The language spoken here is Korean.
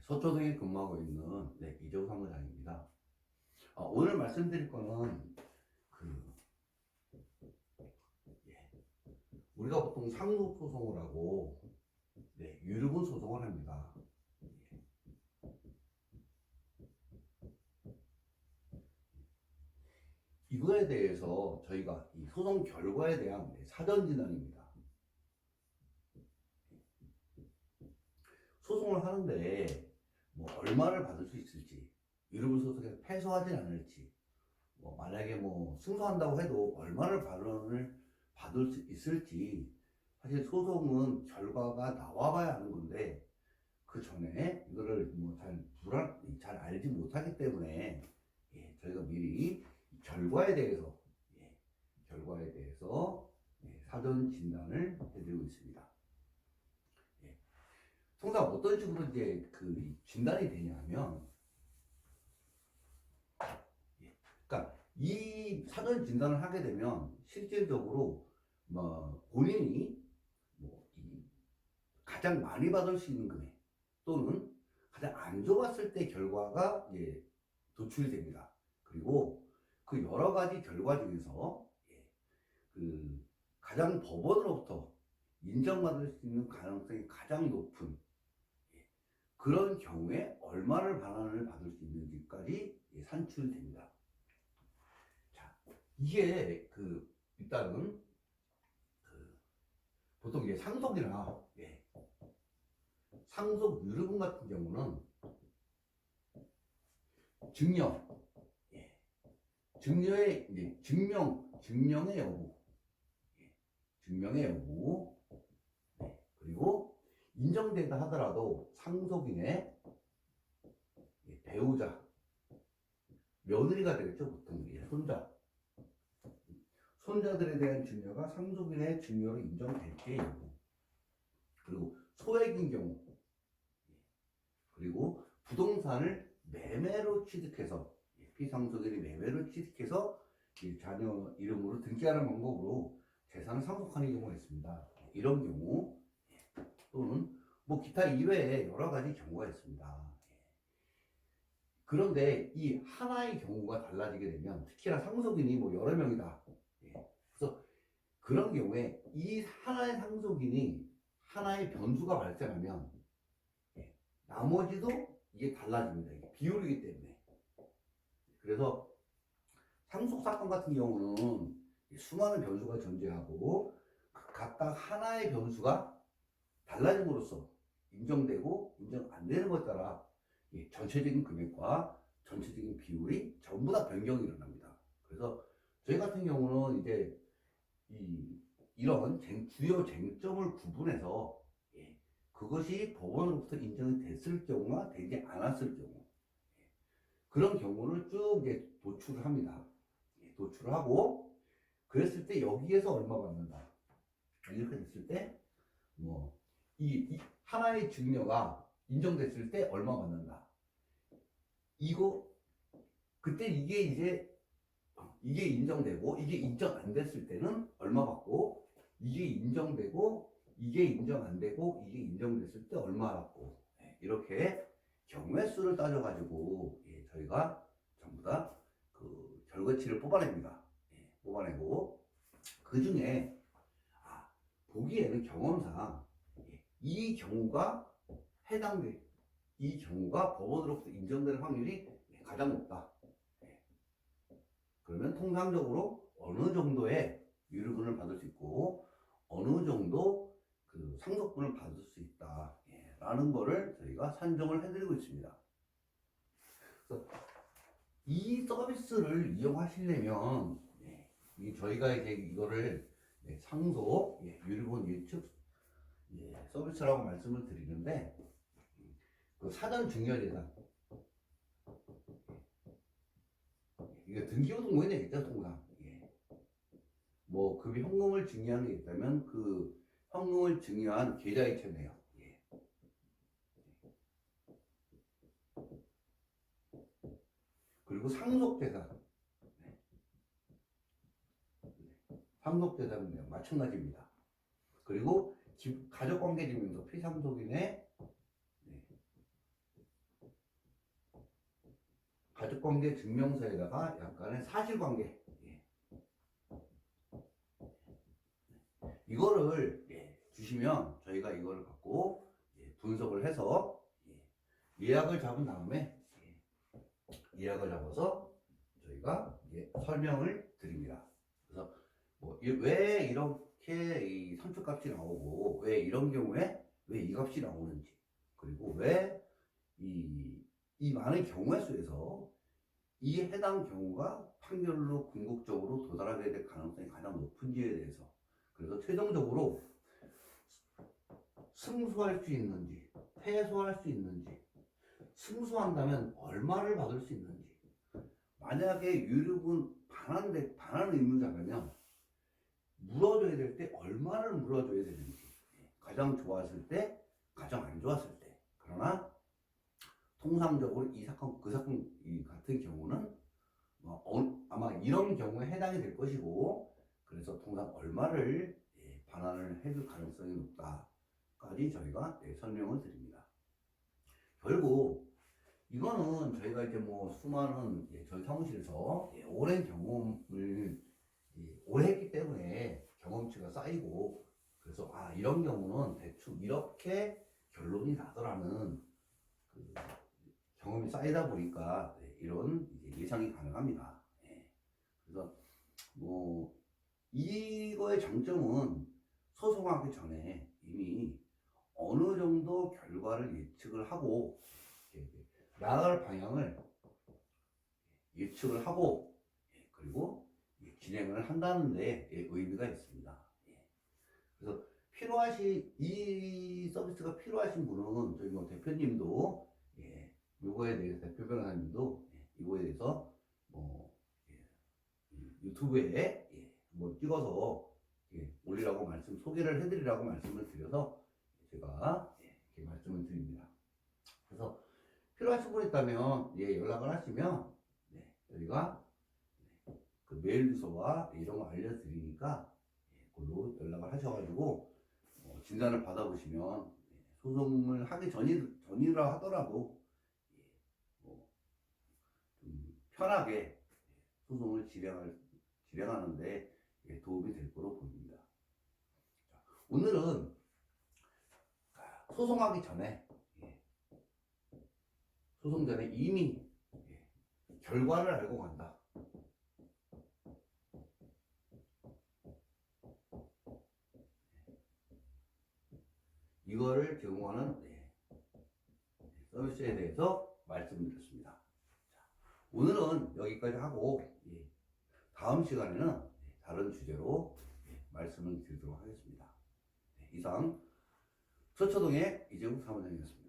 서초동에 근무하고 있는 이재호 사무장입니다. 오늘 말씀드릴 거는 예, 우리가 보통 상속소송을 하고 유류분 소송을 합니다. 이거에 대해서 저희가 이 소송 결과에 대한 사전 진단입니다. 소송을 하는데 뭐 얼마를 받을 수 있을지, 유류분 소송에서 패소하진 않을지, 뭐 만약에 뭐 승소한다고 해도 얼마를 받을 수 있을지, 사실 소송은 결과가 나와봐야 하는 건데 그 전에 이거를 뭐 잘 알지 못하기 때문에 저희가 미리 결과에 대해서 사전 진단을 해드리고 있습니다. 통상 어떤 식으로 이제 그 진단이 되냐면, 그러니까 이 사전 진단을 하게 되면 실질적으로 뭐 본인이 이 가장 많이 받을 수 있는 금액 또는 가장 안 좋았을 때 결과가 도출이 됩니다. 그리고 그 여러 가지 결과 중에서 그 가장 법원으로부터 인정받을 수 있는 가능성이 가장 높은 그런 경우에 얼마를 반환을 받을 수 있는지까지 산출됩니다. 자, 이게 일단은 보통 이게 상속이나 상속 유류분 같은 경우는 증명의 여부, 그리고 인정된다 하더라도 상속인의 배우자, 며느리가 되겠죠. 보통 손자들에 대한 증여가 상속인의 증여로 인정될지 여부, 그리고 소액인 경우, 그리고 부동산을 매매로 취득해서 피상속인이 매매로 취득해서 자녀 이름으로 등기하는 방법으로 재산을 상속하는 경우가 있습니다. 이런 경우 또는 뭐 기타 이외에 여러 가지 경우가 있습니다. 그런데 이 하나의 경우가 달라지게 되면, 특히나 상속인이 뭐 여러 명이다. 그래서 그런 경우에 이 하나의 상속인이 하나의 변수가 발생하면 나머지도 이게 달라집니다. 이게 비율이기 때문에. 그래서 상속 사건 같은 경우는 수많은 변수가 존재하고 각각 하나의 변수가 달라짐으로써 인정되고 인정 안 되는 것 따라 전체적인 금액과 전체적인 비율이 전부 다 변경이 일어납니다. 그래서 저희 같은 경우는 이제 이런 주요 쟁점을 구분해서 그것이 법원으로부터 인정이 됐을 경우와 되지 않았을 경우, 그런 경우를 쭉 도출을 합니다. 도출을 하고, 그랬을 때 여기에서 얼마 받는다. 이렇게 됐을 때, 이 하나의 증여가 인정됐을 때 얼마 받는다. 그때 이게 인정되고, 이게 인정 안 됐을 때는 얼마 받고, 이게 인정되고, 이게 인정 안 되고, 이게 인정됐을 때 얼마 받고, 이렇게 경우의 수를 따져가지고, 저희가 전부 다 그 결과치를 뽑아냅니다. 뽑아내고, 그 중에, 보기에는 경험상, 이 경우가 법원으로부터 인정되는 확률이 가장 높다. 그러면 통상적으로 어느 정도의 유류분을 받을 수 있고, 어느 정도 그 상속분을 받을 수 있다. 라는 거를 저희가 산정을 해드리고 있습니다. 그래서 이 서비스를 이용하시려면, 저희가 이제 이거를 상속, 유류분 예측 서비스라고 말씀을 드리는데, 그 사전 증여재산, 이거 등기부등본이 되겠죠, 통상. 뭐 급이 현금을 증여하는 게 있다면 그 현금을 증여한 계좌이체 내역, 그리고 상속재산, 상속재산은 마찬가지입니다. 그리고 가족관계증명서, 피상속인의 가족관계 증명서에다가 약간의 사실관계, 예. 이거를 주시면 저희가 이걸 갖고 분석을 해서 예약을 잡은 다음에 예약을 잡아서 저희가 설명을 드립니다. 그래서 뭐 왜 이렇게 이 선출값이 나오고 왜 이런 경우에 왜 이 값이 나오는지, 그리고 왜 이 많은 경우의 수에서 이 해당 경우가 판결로 궁극적으로 도달하게 될 가능성이 가장 높은지에 대해서, 그래서 최종적으로 승소할 수 있는지 패소할 수 있는지, 승소한다면 얼마를 받을 수 있는지, 만약에 유류분 반환 의무자라면 물어줘야 될 때 얼마를 물어줘야 되는지, 가장 좋았을 때, 가장 안 좋았을 때. 그러나 통상적으로 이 사건, 그 사건 같은 경우는 아마 이런 경우에 해당이 될 것이고, 그래서 통상 얼마를 반환을 해줄 가능성이 높다까지 저희가 설명을 드립니다. 결국 이거는 저희가 이제 뭐 수많은 저희 사무실에서 오랜 경험을 오래 했기 때문에 경험치가 쌓이고, 그래서 이런 경우는 대충 이렇게 결론이 나더라는 그 경험이 쌓이다 보니까 이런 예상이 가능합니다. 그래서 뭐 이거의 장점은 소송하기 전에 이미 어느 정도 결과를 예측을 하고 나아갈 방향을 예측을 하고 그리고 진행을 한다는 데 의미가 있습니다. 그래서 이 서비스가 필요하신 분은 저희 뭐 대표님도 요거에 대해서 대표 변호사님도 이거에 대해서 뭐 유튜브에 뭐 찍어서 올리라고 소개를 해드리라고 말씀을 드려서 제가 이렇게 말씀을 드립니다. 그래서 필요하신 분 있다면 연락을 하시면 저희가 그 메일 주소와 이런 거 알려드리니까 그걸로 연락을 하셔가지고 진단을 받아보시면 소송을 하기 전이라 하더라도 좀 편하게 소송을 진행하는데 도움이 될 거로 보입니다. 오늘은 소송하기 전에 소송 전에 이미 결과를 알고 간다. 이거를 제공하는 서비스에 대해서 말씀드렸습니다. 오늘은 여기까지 하고 다음 시간에는 다른 주제로 말씀을 드리도록 하겠습니다. 이상 서초동의 이재욱 사무장이었습니다.